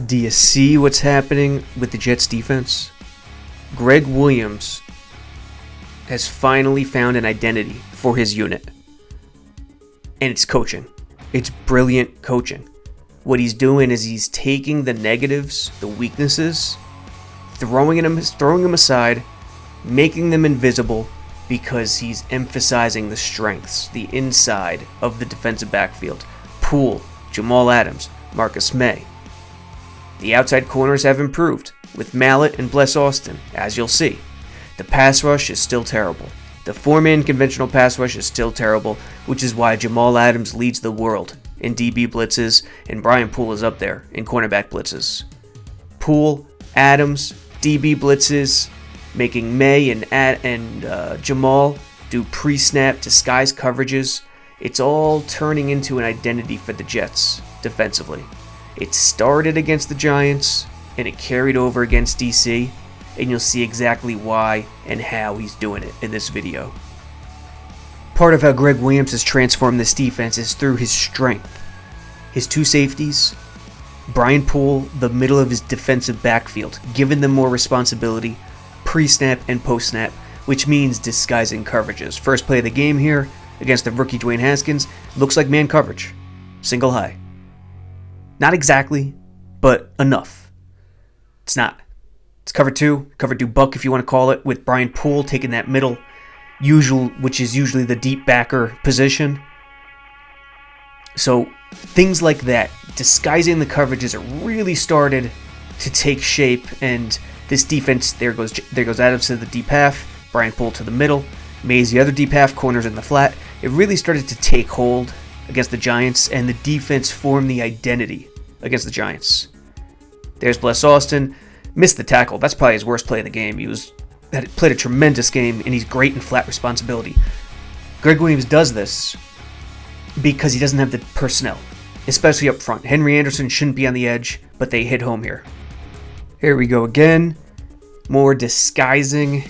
Do you see what's happening with the Jets defense? Gregg Williams has finally found an identity for his unit. And it's coaching. It's brilliant coaching. What he's doing is he's taking the negatives, the weaknesses, throwing them aside, making them invisible because he's emphasizing the strengths, the inside of the defensive backfield. Poole, Jamal Adams, Marcus May. The outside corners have improved, with Mallett and Bless Austin, as you'll see. The pass rush is still terrible. The four-man conventional pass rush is still terrible, which is why Jamal Adams leads the world in DB blitzes, and Brian Poole is up there in cornerback blitzes. Poole, Adams, DB blitzes, making May and Jamal do pre-snap disguise coverages. It's all turning into an identity for the Jets defensively. It started against the Giants, and it carried over against DC, and you'll see exactly why and how he's doing it in this video. Part of how Gregg Williams has transformed this defense is through his strength. His two safeties, Brian Poole, the middle of his defensive backfield, giving them more responsibility, pre-snap and post-snap, which means disguising coverages. First play of the game here against the rookie Dwayne Haskins, looks like man coverage, single high. Not exactly, but enough. It's not. It's cover two buck if you want to call it, with Brian Poole taking that middle, which is usually the deep backer position. So things like that, disguising the coverages, are really started to take shape, and this defense, there goes Adams to the deep half, Brian Poole to the middle, Mays the other deep half, corners in the flat. It really started to take hold against the Giants, and the defense formed the identity against the Giants. There's Bless Austin, missed the tackle. That's probably his worst play of the game. He played a tremendous game, and he's great in flat responsibility. Gregg Williams does this because he doesn't have the personnel, especially up front. Henry Anderson shouldn't be on the edge, but they hit home here. Here we go again. More disguising.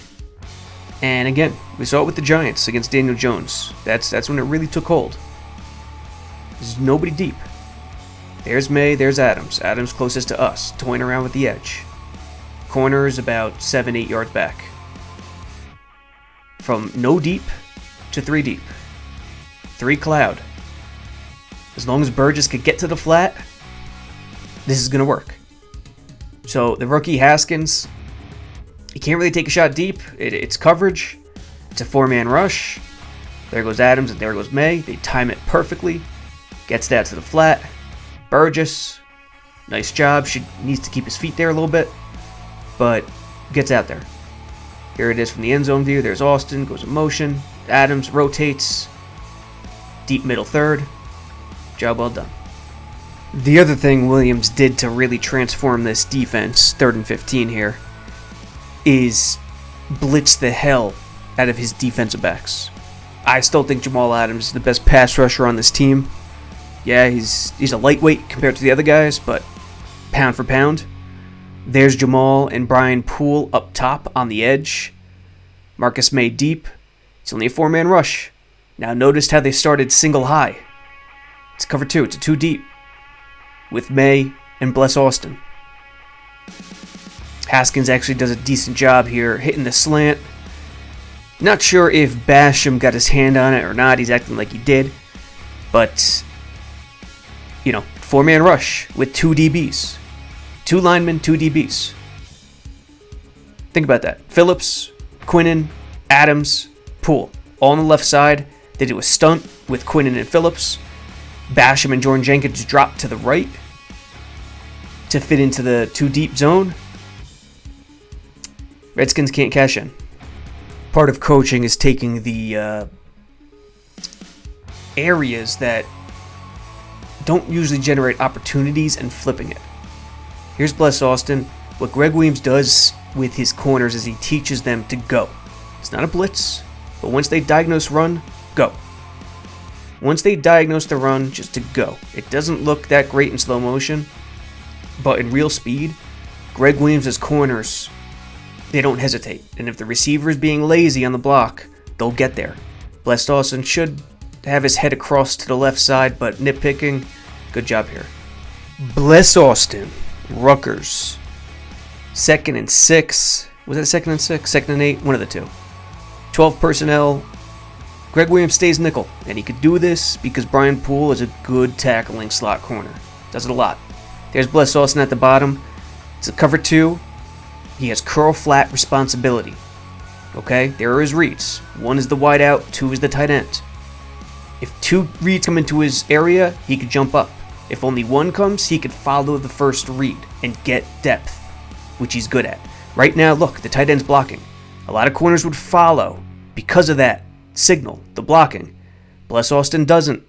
And again, we saw it with the Giants against Daniel Jones. That's when it really took hold. There's nobody deep. There's May, there's Adams. Adams closest to us, toying around with the edge. Corner is about 7-8 yards back. From no deep to 3 deep. 3 cloud. As long as Burgess could get to the flat, this is going to work. So the rookie Haskins, he can't really take a shot deep. It's coverage. It's a 4-man rush. There goes Adams and there goes May. They time it perfectly. Gets that to the flat. Burgess, nice job. Needs to keep his feet there a little bit, but gets out there. Here it is from the end zone view. There's Austin, goes in motion. Adams rotates. Deep middle third. Job well done. The other thing Williams did to really transform this defense, 3rd and 15 here, is blitz the hell out of his defensive backs. I still think Jamal Adams is the best pass rusher on this team. Yeah, he's a lightweight compared to the other guys, but pound for pound. There's Jamal and Brian Poole up top on the edge. Marcus May deep. It's only a 4-man rush. Now notice how they started single high. It's cover 2. It's a 2 deep. With May and Bless Austin. Haskins actually does a decent job here hitting the slant. Not sure if Basham got his hand on it or not. He's acting like he did. But 4-man rush with 2 DBs. 2 linemen, 2 DBs. Think about that. Phillips, Quinnen, Adams, Poole. All on the left side. They do a stunt with Quinnen and Phillips. Basham and Jordan Jenkins drop to the right to fit into the 2 deep zone. Redskins can't cash in. Part of coaching is taking the areas that don't usually generate opportunities and flipping it. Here's Bless Austin. What Gregg Williams does with his corners is he teaches them to go. It's not a blitz, but once they diagnose run, go. Once they diagnose the run, just to go. It doesn't look that great in slow motion, but in real speed, Gregg Williams' corners, they don't hesitate. And if the receiver is being lazy on the block, they'll get there. Bless Austin should have his head across to the left side, but nitpicking, good job here. Bless Austin, Rutgers. 2nd and 6. Was it 2nd and 6? 2nd and 8? One of the two. 12 personnel. Gregg Williams stays nickel, and he could do this because Brian Poole is a good tackling slot corner. Does it a lot. There's Bless Austin at the bottom. It's a cover 2. He has curl flat responsibility. Okay, there are his reads. 1 is the wide out, 2 is the tight end. If 2 reads come into his area, he could jump up. If only 1 comes, he could follow the first read and get depth, which he's good at. Right now, look, the tight end's blocking. A lot of corners would follow because of that signal, the blocking. Bless Austin doesn't.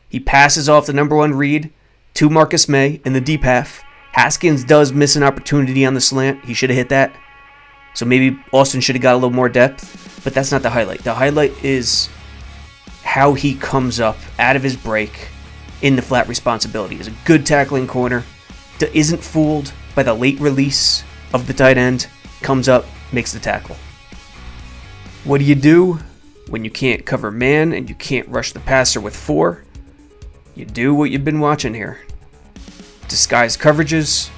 He passes off the number 1 read to Marcus May in the deep half. Haskins does miss an opportunity on the slant. He should have hit that. So maybe Austin should have got a little more depth, but that's not the highlight. The highlight is how he comes up out of his break in the flat responsibility. He's a good tackling corner, isn't fooled by the late release of the tight end, comes up, makes the tackle. What do you do when you can't cover man and you can't rush the passer with 4? You do what you've been watching here. Disguise coverages,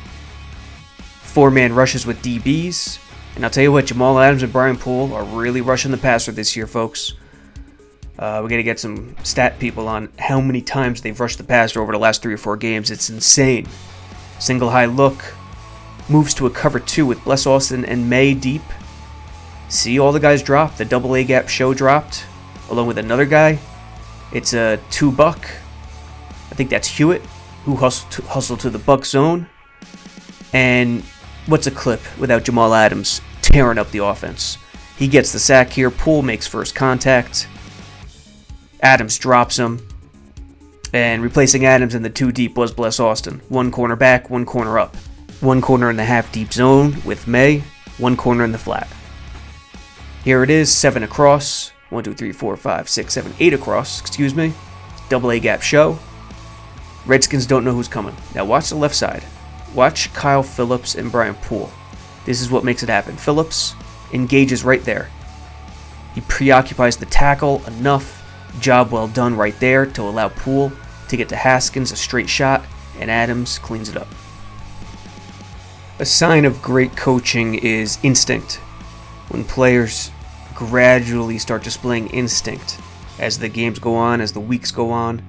4-man rushes with DBs, and I'll tell you what, Jamal Adams and Brian Poole are really rushing the passer this year, folks. We got to get some stat people on how many times they've rushed the passer over the last 3 or 4 games. It's insane. Single high look, moves to a cover 2 with Bless Austin and May deep. See all the guys drop. The double A gap show dropped, along with another guy. It's a 2-buck. I think that's Hewitt, who hustled to the buck zone. And what's a clip without Jamal Adams tearing up the offense? He gets the sack here. Poole makes first contact. Adams drops him. And replacing Adams in the 2 deep was Bless Austin. 1 corner back, 1 corner up. 1 corner in the half deep zone with May. 1 corner in the flat. Here it is, 7 across. 1, 2, 3, 4, 5, 6, 7, 8 across. Excuse me. Double A gap show. Redskins don't know who's coming. Now watch the left side. Watch Kyle Phillips and Brian Poole. This is what makes it happen. Phillips engages right there. He preoccupies the tackle enough. Job well done right there to allow Poole to get to Haskins a straight shot, and Adams cleans it up. A sign of great coaching is instinct. When players gradually start displaying instinct as the games go on, as the weeks go on,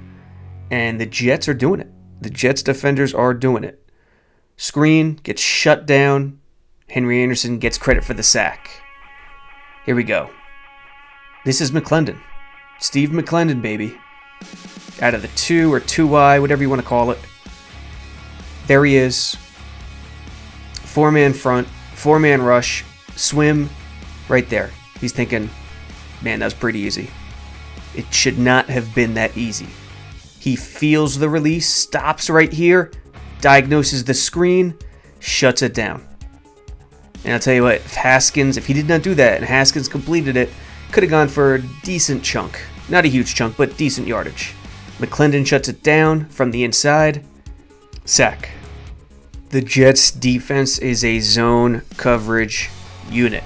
and the Jets are doing it. The Jets defenders are doing it. Screen gets shut down. Henry Anderson gets credit for the sack. Here we go. This is McClendon. Steve McClendon, baby. Out of the 2 or 2Y, whatever you want to call it. There he is. 4-man front, 4-man rush, swim, right there. He's thinking, man, that was pretty easy. It should not have been that easy. He feels the release, stops right here, diagnoses the screen, shuts it down. And I'll tell you what, if he did not do that and Haskins completed it, could have gone for a decent chunk. Not a huge chunk, but decent yardage. McClendon shuts it down from the inside. Sack. The Jets' defense is a zone coverage unit.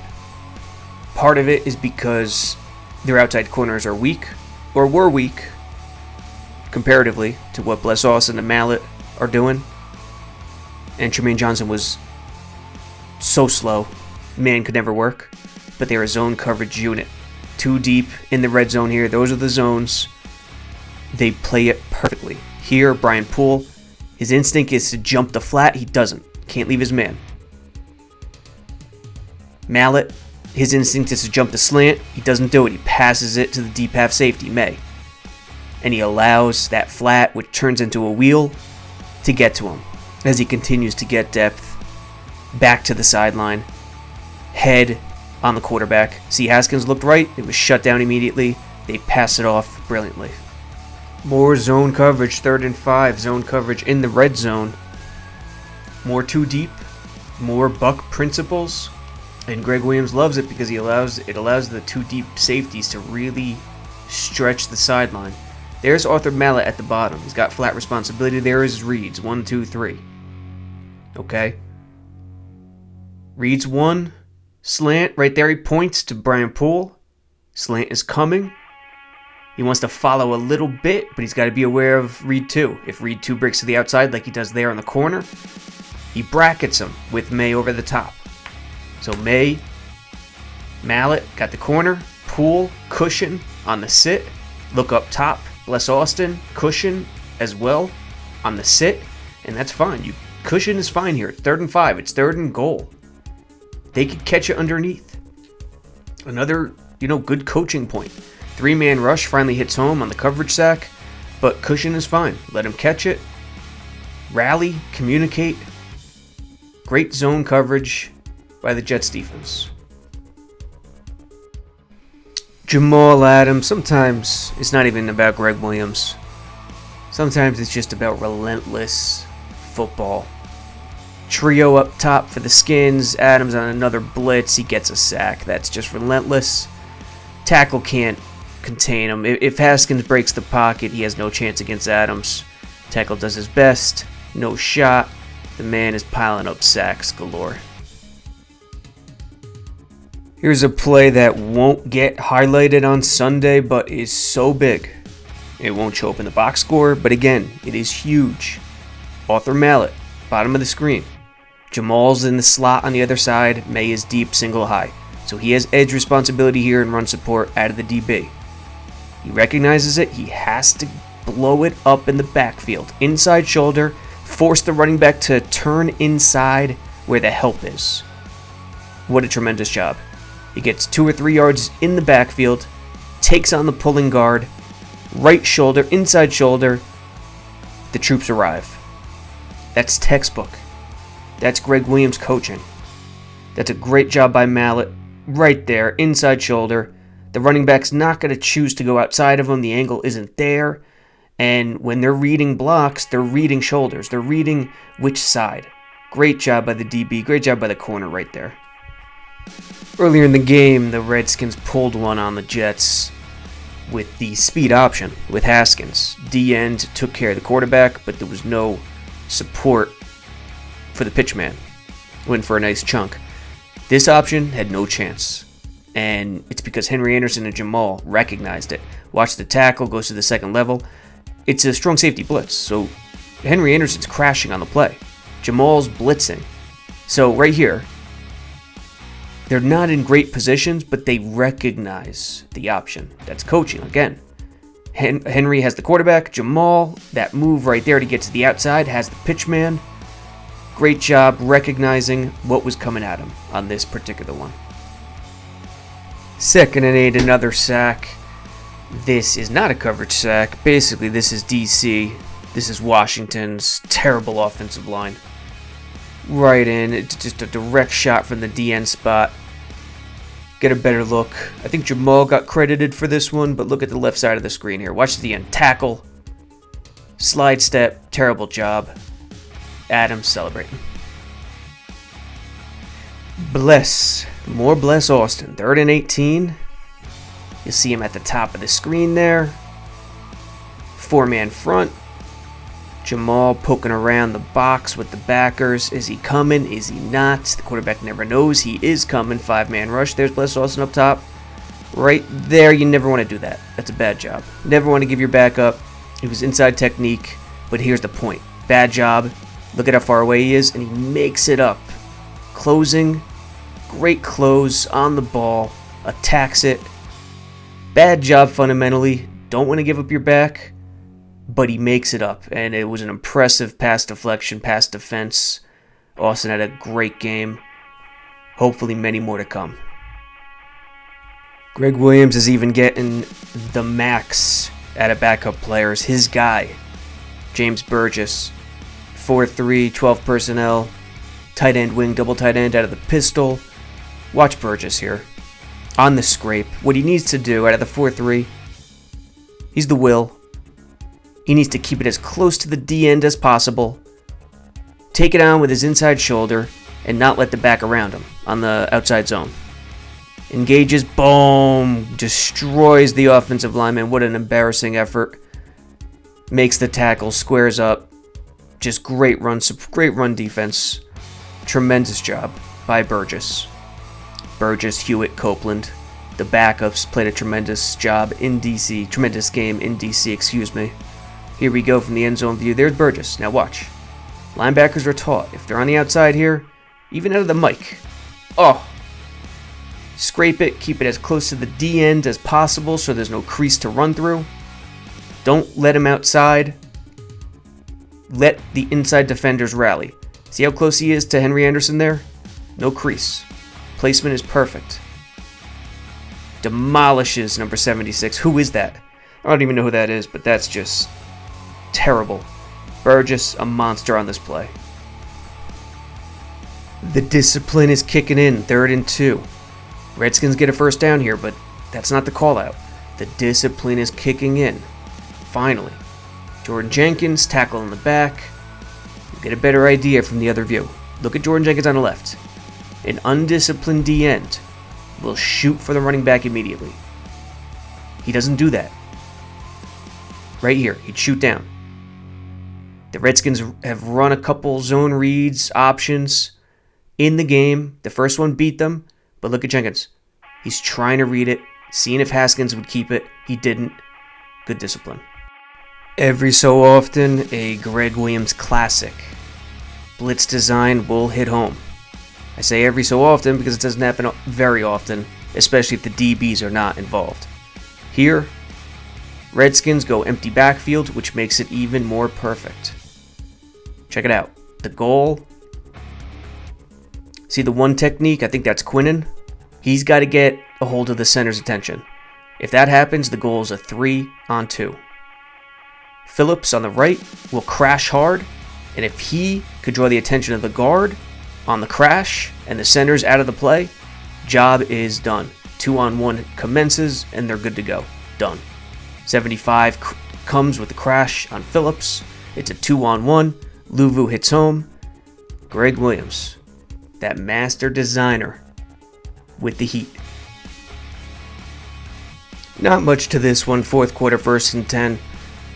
Part of it is because their outside corners are weak, or were weak, comparatively to what Bless Austin and Mallet are doing. And Tremaine Johnson was so slow, man could never work. But they're a zone coverage unit. 2 deep in the red zone here. Those are the zones. They play it perfectly. Here, Brian Poole, his instinct is to jump the flat. He doesn't. Can't leave his man. Mallet, his instinct is to jump the slant. He doesn't do it. He passes it to the deep half safety, May. And he allows that flat, which turns into a wheel, to get to him as he continues to get depth back to the sideline. Head on the quarterback. See, Haskins looked right. It was shut down immediately. They pass it off brilliantly. More zone coverage, 3rd and 5, zone coverage in the red zone. More too deep, more buck principles, and Gregg Williams loves it because it allows the too deep safeties to really stretch the sideline. There's Arthur Mallett at the bottom. He's got flat responsibility. There is Reeds, 1, 2, 3. Okay. Reeds 1, slant right there. He points to Brian Poole. Slant is coming. He wants to follow a little bit, but he's got to be aware of Reed 2. If Reed 2 breaks to the outside like he does there in the corner, he brackets him with May over the top. So May, Mallett got the corner, Poole, cushion on the sit, look up top, Bless Austin, cushion as well on the sit, and that's fine. Cushion is fine here. It's 3rd and 5. It's 3rd and goal. They could catch it underneath. Another, good coaching point. 3-man rush finally hits home on the coverage sack, but cushion is fine. Let him catch it. Rally, communicate. Great zone coverage by the Jets defense. Jamal Adams, sometimes it's not even about Gregg Williams. Sometimes it's just about relentless football. Trio up top for the Skins. Adams on another blitz. He gets a sack. That's just relentless. Tackle can't contain him. If Haskins breaks the pocket, he has no chance against Adams. Tackle does his best. No shot. The man is piling up sacks galore. Here's a play that won't get highlighted on Sunday, but is so big. It won't show up in the box score, but again, it is huge. Arthur Mallett, bottom of the screen. Jamal's in the slot on the other side. May is deep, single high. So he has edge responsibility here and run support out of the DB. He recognizes it. He has to blow it up in the backfield. Inside shoulder, force the running back to turn inside where the help is. What a tremendous job. He gets 2 or 3 yards in the backfield, takes on the pulling guard, right shoulder, inside shoulder. The troops arrive. That's textbook. That's Gregg Williams coaching. That's a great job by Mallett. Right there, inside shoulder. The running back's not going to choose to go outside of him. The angle isn't there. And when they're reading blocks, they're reading shoulders. They're reading which side. Great job by the DB. Great job by the corner right there. Earlier in the game, the Redskins pulled one on the Jets with the speed option with Haskins. D-end took care of the quarterback, but there was no support for the pitchman. Went for a nice chunk. This option had no chance. And it's because Henry Anderson and Jamal recognized it. Watch the tackle, goes to the second level. It's a strong safety blitz, so Henry Anderson's crashing on the play. Jamal's blitzing. So right here, they're not in great positions, but they recognize the option. That's coaching again. Henry has the quarterback. Jamal, that move right there to get to the outside, has the pitchman. Great job recognizing what was coming at him on this particular one. 2nd and 8, another sack. This is not a coverage sack. Basically, this is DC. This is Washington's terrible offensive line. Right in. It's just a direct shot from the DN spot. Get a better look. I think Jamal got credited for this one, but look at the left side of the screen here. Watch the end. Tackle. Slide step. Terrible job. Adams celebrating. Bless. More Bless Austin. 3rd and 18. You see him at the top of the screen there. 4-man front. Jamal poking around the box with the backers. Is he coming? Is he not? The quarterback never knows. He is coming. 5-man rush. There's Bless Austin up top. Right there. You never want to do that. That's a bad job. Never want to give your back up. It was inside technique. But here's the point. Bad job. Look at how far away he is. And he makes it up. Closing. Great close on the ball. Attacks it. Bad job fundamentally. Don't want to give up your back. But he makes it up. And it was an impressive pass deflection, pass defense. Austin had a great game. Hopefully many more to come. Gregg Williams is even getting the max out of backup players. His guy, James Burgess. 4-3, 12 personnel. Tight end wing, double tight end out of the pistol. Watch Burgess here. On the scrape. What he needs to do out of the 4-3, he's the will. He needs to keep it as close to the D end as possible, take it on with his inside shoulder, and not let the back around him on the outside zone. Engages, boom, destroys the offensive lineman. What an embarrassing effort. Makes the tackle, squares up. Just great run defense. Tremendous job by Burgess. Burgess, Hewitt, Copeland. The backups played a tremendous job in DC. Tremendous game in DC, excuse me. Here we go from the end zone view. There's Burgess. Now watch. Linebackers are taught, if they're on the outside here, even out of the mic. Oh! Scrape it, keep it as close to the D end as possible so there's no crease to run through. Don't let him outside. Let the inside defenders rally. See how close he is to Henry Anderson there? No crease. Placement is perfect. Demolishes number 76. Who is that? I don't even know who that is, but that's just terrible. Burgess, a monster on this play. The discipline is kicking in. 3rd and 2. Redskins get a first down here, but that's not the call out. The discipline is kicking in. Finally. Jordan Jenkins, tackle in the back. You get a better idea from the other view. Look at Jordan Jenkins on the left. An undisciplined D end will shoot for the running back immediately. He doesn't do that. Right here, he'd shoot down. The Redskins have run a couple zone reads, options in the game. The first one beat them, but look at Jenkins. He's trying to read it, seeing if Haskins would keep it. He didn't. Good discipline. Every so often, a Gregg Williams classic. Blitz design will hit home. I say every so often because it doesn't happen very often, especially if the DBs are not involved. Here, Redskins go empty backfield, which makes it even more perfect. Check it out. The goal. See the one technique? I think that's Quinnen. He's got to get a hold of the center's attention. If that happens, the goal is a 3-on-2. Phillips on the right will crash hard, and if he could draw the attention of the guard on the crash and the center's out of the play, job is done. 2-on-1 commences, and they're good to go. Done. 75 comes with the crash on Phillips. It's a 2-on-1. Luvu hits home. Gregg Williams, that master designer with the heat. Not much to this one. 4th quarter, 1st and 10.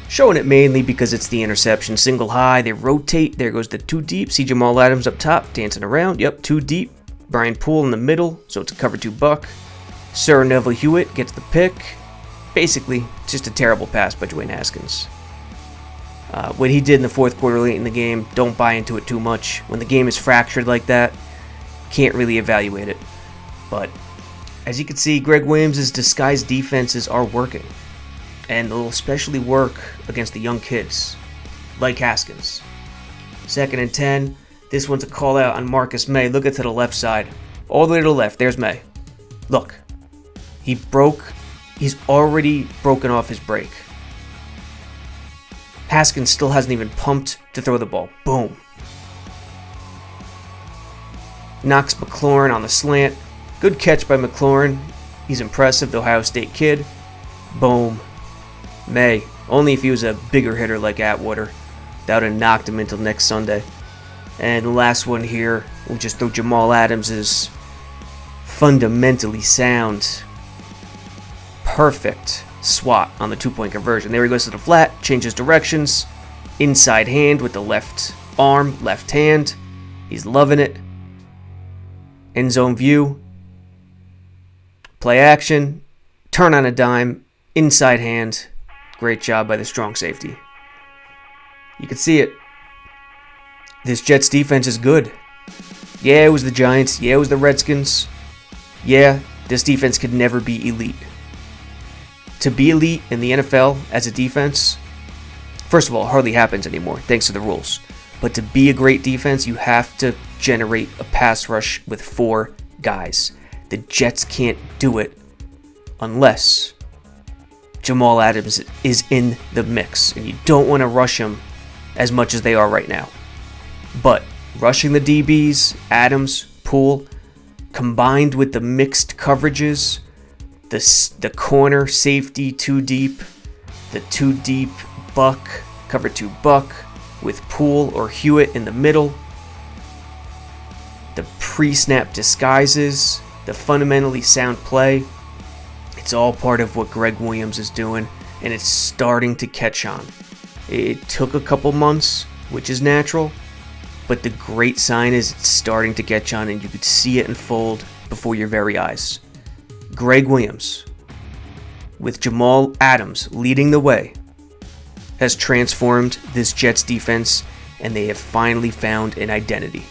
Showing it mainly because it's the interception. Single high, they rotate. There goes the 2 deep. See Jamal Adams up top, dancing around. Yep, 2 deep. Brian Poole in the middle, so it's a cover 2 buck. Sir Neville Hewitt gets the pick. Basically, just a terrible pass by Dwayne Haskins. What he did in the 4th quarter late in the game, don't buy into it too much. When the game is fractured like that, can't really evaluate it. But as you can see, Gregg Williams' disguised defenses are working. And they'll especially work against the young kids, like Haskins. 2nd and 10. This one's a call out on Marcus May. Look at to the left side. All the way to the left. There's May. Look. He's already broken off his break. Haskins still hasn't even pumped to throw the ball. Boom. Knocks McLaurin on the slant. Good catch by McLaurin. He's impressive, the Ohio State kid. Boom. May. Only if he was a bigger hitter like Atwater. That would have knocked him until next Sunday. And the last one here, we'll just throw Jamal Adams is fundamentally sound. Perfect swat on the 2-point conversion. There he goes to the flat, changes directions. Inside hand with the left arm, left hand. He's loving it. End zone view. Play action. Turn on a dime. Inside hand. Great job by the strong safety. You can see it. This Jets defense is good. Yeah, it was the Giants. Yeah, it was the Redskins. Yeah, this defense could never be elite. To be elite in the NFL as a defense, first of all, hardly happens anymore, thanks to the rules. But to be a great defense, you have to generate a pass rush with 4 guys. The Jets can't do it unless Jamal Adams is in the mix, and you don't want to rush him as much as they are right now. But rushing the DBs, Adams, Poole, combined with the mixed coverages, the corner safety 2 deep, the 2 deep buck, cover 2 buck, with Poole or Hewitt in the middle. The pre-snap disguises, the fundamentally sound play. It's all part of what Gregg Williams is doing, and it's starting to catch on. It took a couple months, which is natural, but the great sign is it's starting to catch on, and you could see it unfold before your very eyes. Gregg Williams, with Jamal Adams leading the way, has transformed this Jets defense, and they have finally found an identity.